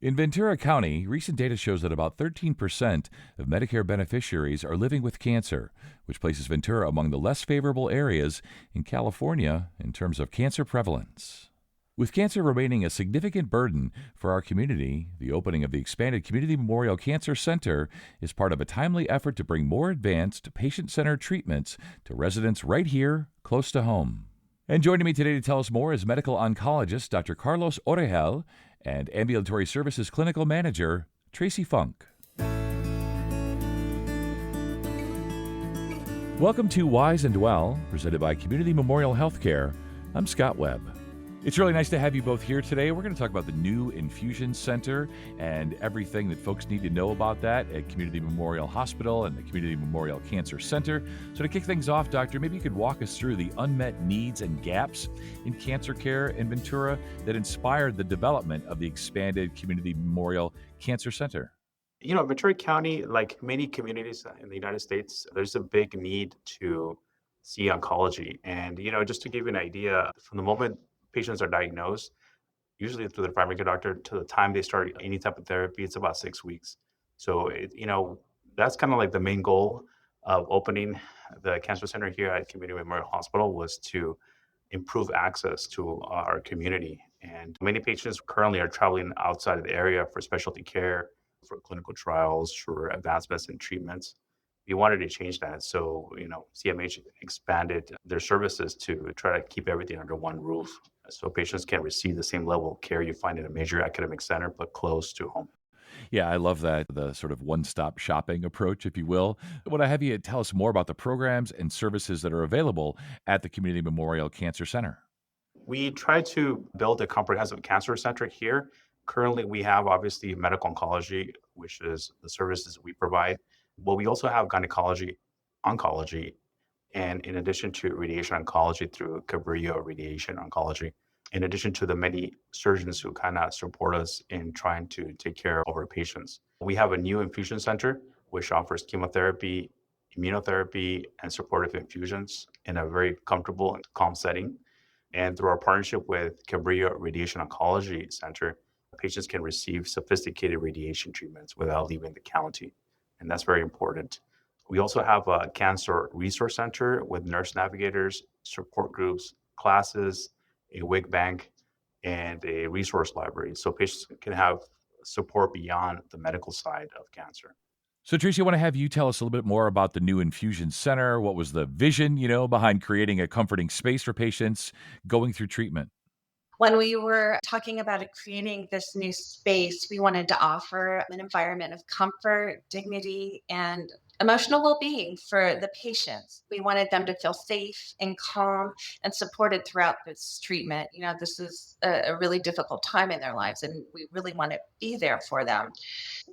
In Ventura County, recent data shows that about 13% of Medicare beneficiaries are living with cancer, which places Ventura among the less favorable areas in California in terms of cancer prevalence. With cancer remaining a significant burden for our community, the opening of the expanded Community Memorial Cancer Center is part of a timely effort to bring more advanced, patient-centered treatments to residents right here, close to home. And joining me today to tell us more is medical oncologist Dr. Carlos Orejel and Ambulatory Services Clinical Manager Tracie Funk. Welcome to Wise and Well, presented by Community Memorial Healthcare. I'm Scott Webb. It's really nice to have you both here today. We're going to talk about the new Infusion Center and everything that folks need to know about that at Community Memorial Hospital and the Community Memorial Cancer Center. So to kick things off, Doctor, maybe you could walk us through the unmet needs and gaps in cancer care in Ventura that inspired the development of the expanded Community Memorial Cancer Center. Ventura County, like many communities in the United States, there's a big need to see oncology. And, just to give you an idea, from the moment patients are diagnosed, usually through the primary care doctor, to the time they start any type of therapy, it's about 6 weeks. So, that's kind of like the main goal of opening the cancer center here at Community Memorial Hospital was to improve access to our community. And many patients currently are traveling outside of the area for specialty care, for clinical trials, for advancements in treatments. We wanted to change that. So, CMH expanded their services to try to keep everything under one roof so patients can receive the same level of care you find in a major academic center, but close to home. Yeah, I love that, the sort of one-stop shopping approach, if you will. Would I have you tell us more about the programs and services that are available at the Community Memorial Cancer Center? We try to build a comprehensive cancer center here. Currently, we have obviously medical oncology, which is the services we provide, but we also have gynecology, oncology, and in addition to radiation oncology through Cabrillo Radiation Oncology, in addition to the many surgeons who kind of support us in trying to take care of our patients. We have a new infusion center, which offers chemotherapy, immunotherapy, and supportive infusions in a very comfortable and calm setting. And through our partnership with Cabrillo Radiation Oncology Center, patients can receive sophisticated radiation treatments without leaving the county. And that's very important. We also have a cancer resource center with nurse navigators, support groups, classes, a wig bank, and a resource library. So patients can have support beyond the medical side of cancer. So, Tracy, I want to have you tell us a little bit more about the new Infusion Center. What was the vision, behind creating a comforting space for patients going through treatment? When we were talking about creating this new space, we wanted to offer an environment of comfort, dignity, and emotional well being for the patients. We wanted them to feel safe and calm and supported throughout this treatment. This is a really difficult time in their lives, and we really want to be there for them.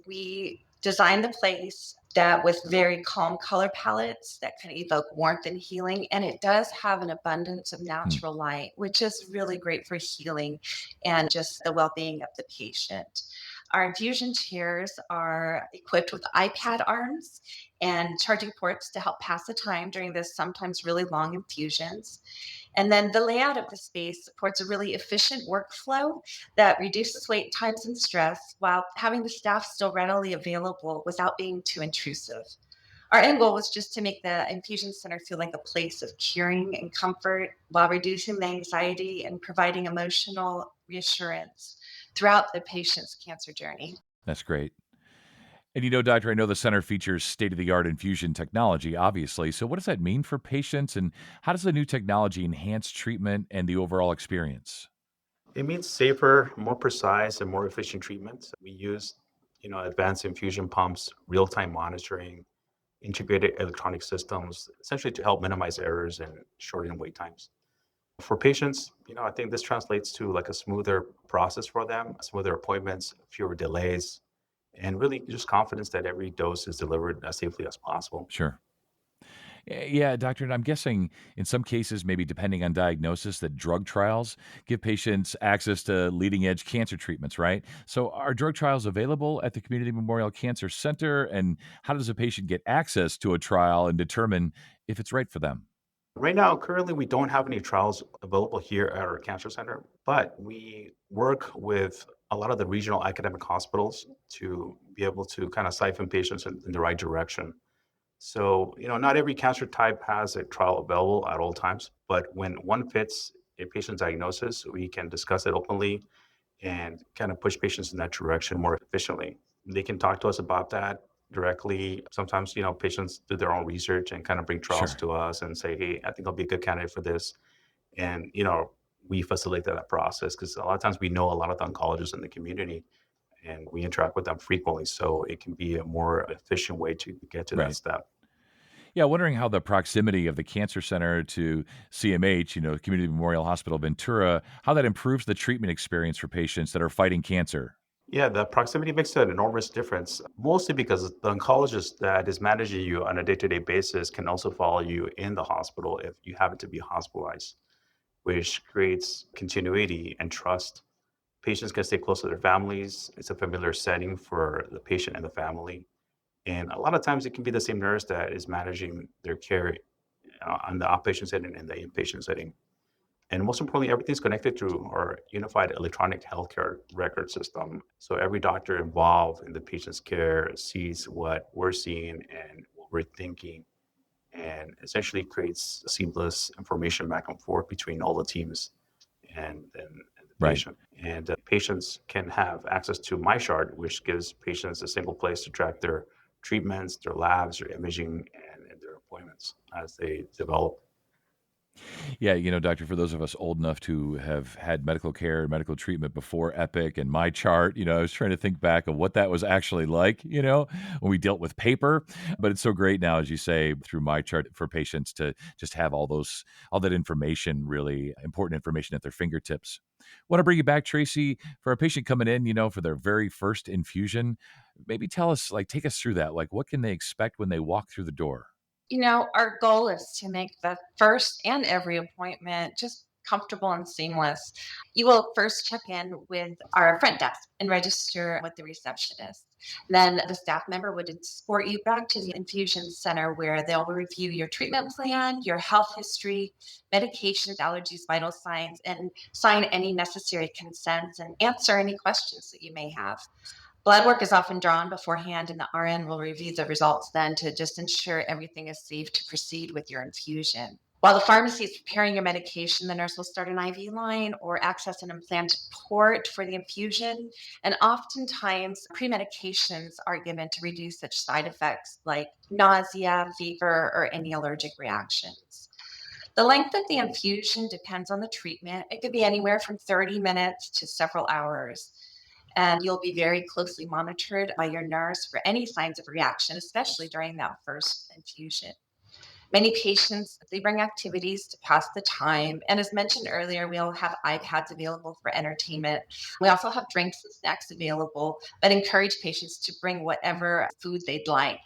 We designed the place that with very calm color palettes that can evoke warmth and healing. And it does have an abundance of Hmm. natural light, which is really great for healing and just the well being of the patient. Our infusion chairs are equipped with iPad arms and charging ports to help pass the time during this sometimes really long infusions. And then the layout of the space supports a really efficient workflow that reduces wait times and stress while having the staff still readily available without being too intrusive. Our end goal was just to make the infusion center feel like a place of caring and comfort while reducing the anxiety and providing emotional reassurance throughout the patient's cancer journey. That's great. And Doctor, I know the center features state of the art infusion technology, obviously. So, what does that mean for patients, and how does the new technology enhance treatment and the overall experience? It means safer, more precise, and more efficient treatments. We use, advanced infusion pumps, real-time monitoring, integrated electronic systems, essentially to help minimize errors and shorten wait times. For patients, I think this translates to like a smoother process for them, smoother appointments, fewer delays, and really just confidence that every dose is delivered as safely as possible. Sure. Yeah, doctor, and I'm guessing in some cases, maybe depending on diagnosis, that drug trials give patients access to leading edge cancer treatments, right? So, are drug trials available at the Community Memorial Cancer Center? And how does a patient get access to a trial and determine if it's right for them? Right now, currently, we don't have any trials available here at our cancer center, but we work with a lot of the regional academic hospitals to be able to kind of siphon patients in the right direction. So, not every cancer type has a trial available at all times, but when one fits a patient's diagnosis, we can discuss it openly and kind of push patients in that direction more efficiently. They can talk to us about that directly. Sometimes, patients do their own research and kind of bring trials Sure. to us and say, hey, I think I'll be a good candidate for this. And, we facilitate that process because a lot of times we know a lot of the oncologists in the community and we interact with them frequently. So it can be a more efficient way to get to that Right. step. Yeah, wondering how the proximity of the cancer center to CMH, Community Memorial Hospital Ventura, how that improves the treatment experience for patients that are fighting cancer. Yeah, the proximity makes an enormous difference, mostly because the oncologist that is managing you on a day-to-day basis can also follow you in the hospital if you happen to be hospitalized, which creates continuity and trust. Patients can stay close to their families. It's a familiar setting for the patient and the family. And a lot of times it can be the same nurse that is managing their care on the outpatient setting and the inpatient setting. And most importantly, everything's connected through our unified electronic healthcare record system. So every doctor involved in the patient's care sees what we're seeing and what we're thinking, and essentially creates seamless information back and forth between all the teams and the Right. patient. And patients can have access to MyChart, which gives patients a single place to track their treatments, their labs, their imaging, and their appointments as they develop. Yeah, doctor, for those of us old enough to have had medical care, medical treatment before Epic and My Chart, I was trying to think back of what that was actually like, when we dealt with paper. But it's so great now, as you say, through My Chart for patients to just have all that information, really important information at their fingertips. Want to bring you back, Tracie, for a patient coming in, for their very first infusion. Maybe tell us, take us through that. Like, what can they expect when they walk through the door? Our goal is to make the first and every appointment just comfortable and seamless. You will first check in with our front desk and register with the receptionist. Then the staff member would escort you back to the infusion center where they'll review your treatment plan, your health history, medications, allergies, vital signs, and sign any necessary consents and answer any questions that you may have. Blood work is often drawn beforehand, and the RN will review the results then to just ensure everything is safe to proceed with your infusion. While the pharmacy is preparing your medication, the nurse will start an IV line or access an implanted port for the infusion. And oftentimes, pre medications are given to reduce such side effects like nausea, fever, or any allergic reactions. The length of the infusion depends on the treatment. It could be anywhere from 30 minutes to several hours. And you'll be very closely monitored by your nurse for any signs of reaction, especially during that first infusion. Many patients, they bring activities to pass the time. And as mentioned earlier, we'll have iPads available for entertainment. We also have drinks and snacks available, but encourage patients to bring whatever food they'd like.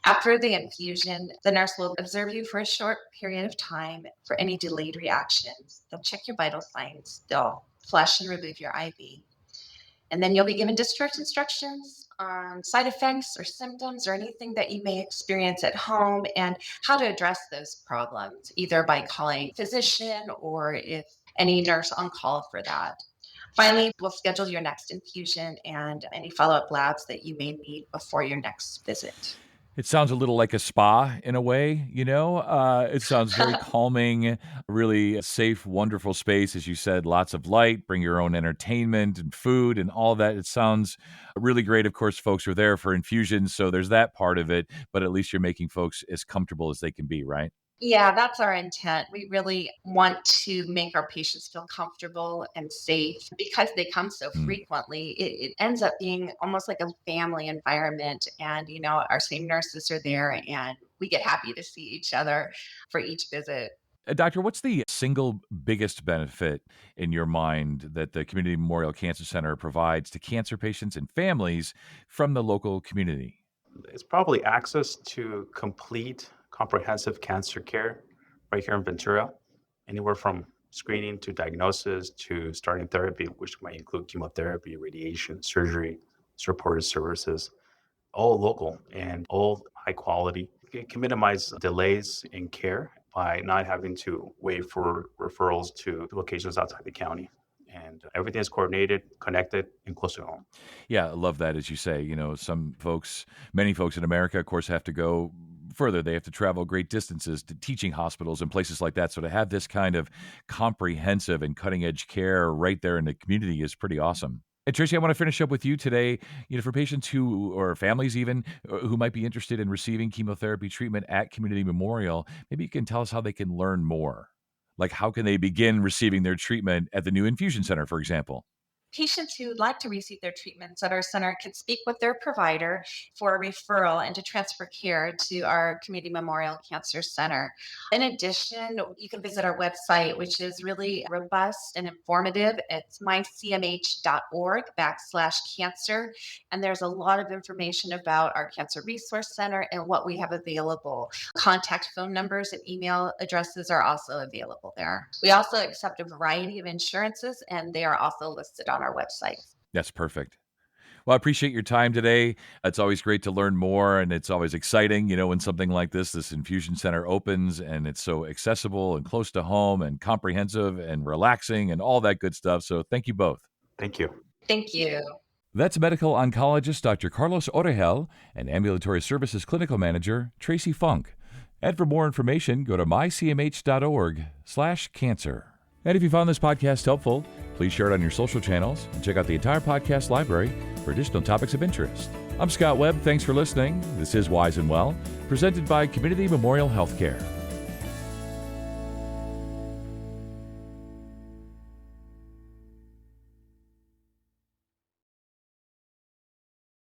After the infusion, the nurse will observe you for a short period of time for any delayed reactions. They'll check your vital signs, they'll flush and remove your IV. And then you'll be given discharge instructions on side effects or symptoms or anything that you may experience at home and how to address those problems, either by calling a physician or if any nurse on call for that. Finally, we'll schedule your next infusion and any follow up labs that you may need before your next visit. It sounds a little like a spa in a way, It sounds very calming, really safe, wonderful space. As you said, lots of light, bring your own entertainment and food and all that. It sounds really great. Of course, folks are there for infusions, so there's that part of it, but at least you're making folks as comfortable as they can be, right? Yeah, that's our intent. We really want to make our patients feel comfortable and safe because they come so Mm. frequently. It ends up being almost like a family environment. And, our same nurses are there and we get happy to see each other for each visit. Doctor, what's the single biggest benefit in your mind that the Community Memorial Cancer Center provides to cancer patients and families from the local community? It's probably access to complete comprehensive cancer care right here in Ventura, anywhere from screening to diagnosis to starting therapy, which might include chemotherapy, radiation, surgery, supportive services, all local and all high quality. It can minimize delays in care by not having to wait for referrals to locations outside the county. And everything is coordinated, connected, and close to home. Yeah, I love that. As you say, many folks in America, of course, have to go further. They have to travel great distances to teaching hospitals and places like that. So to have this kind of comprehensive and cutting edge care right there in the community is pretty awesome. And Tracie, I want to finish up with you today. For patients who, or families even, who might be interested in receiving chemotherapy treatment at Community Memorial, maybe you can tell us how they can learn more. Like, how can they begin receiving their treatment at the new Infusion Center, for example? Patients who would like to receive their treatments at our center can speak with their provider for a referral and to transfer care to our Community Memorial Cancer Center. In addition, you can visit our website, which is really robust and informative. It's mycmh.org/cancer. And there's a lot of information about our Cancer Resource Center and what we have available. Contact phone numbers and email addresses are also available there. We also accept a variety of insurances, and they are also listed on our website. That's perfect. Well, I appreciate your time today. It's always great to learn more, and it's always exciting, when something like this Infusion Center opens, and it's so accessible and close to home and comprehensive and relaxing and all that good stuff. So thank you both. Thank you. Thank you. That's medical oncologist Dr. Carlos Orejel and Ambulatory Services Clinical Manager Tracie Funk. And for more information, go to mycmh.org/cancer. And if you found this podcast helpful, please share it on your social channels and check out the entire podcast library for additional topics of interest. I'm Scott Webb. Thanks for listening. This is Wise and Well, presented by Community Memorial Healthcare.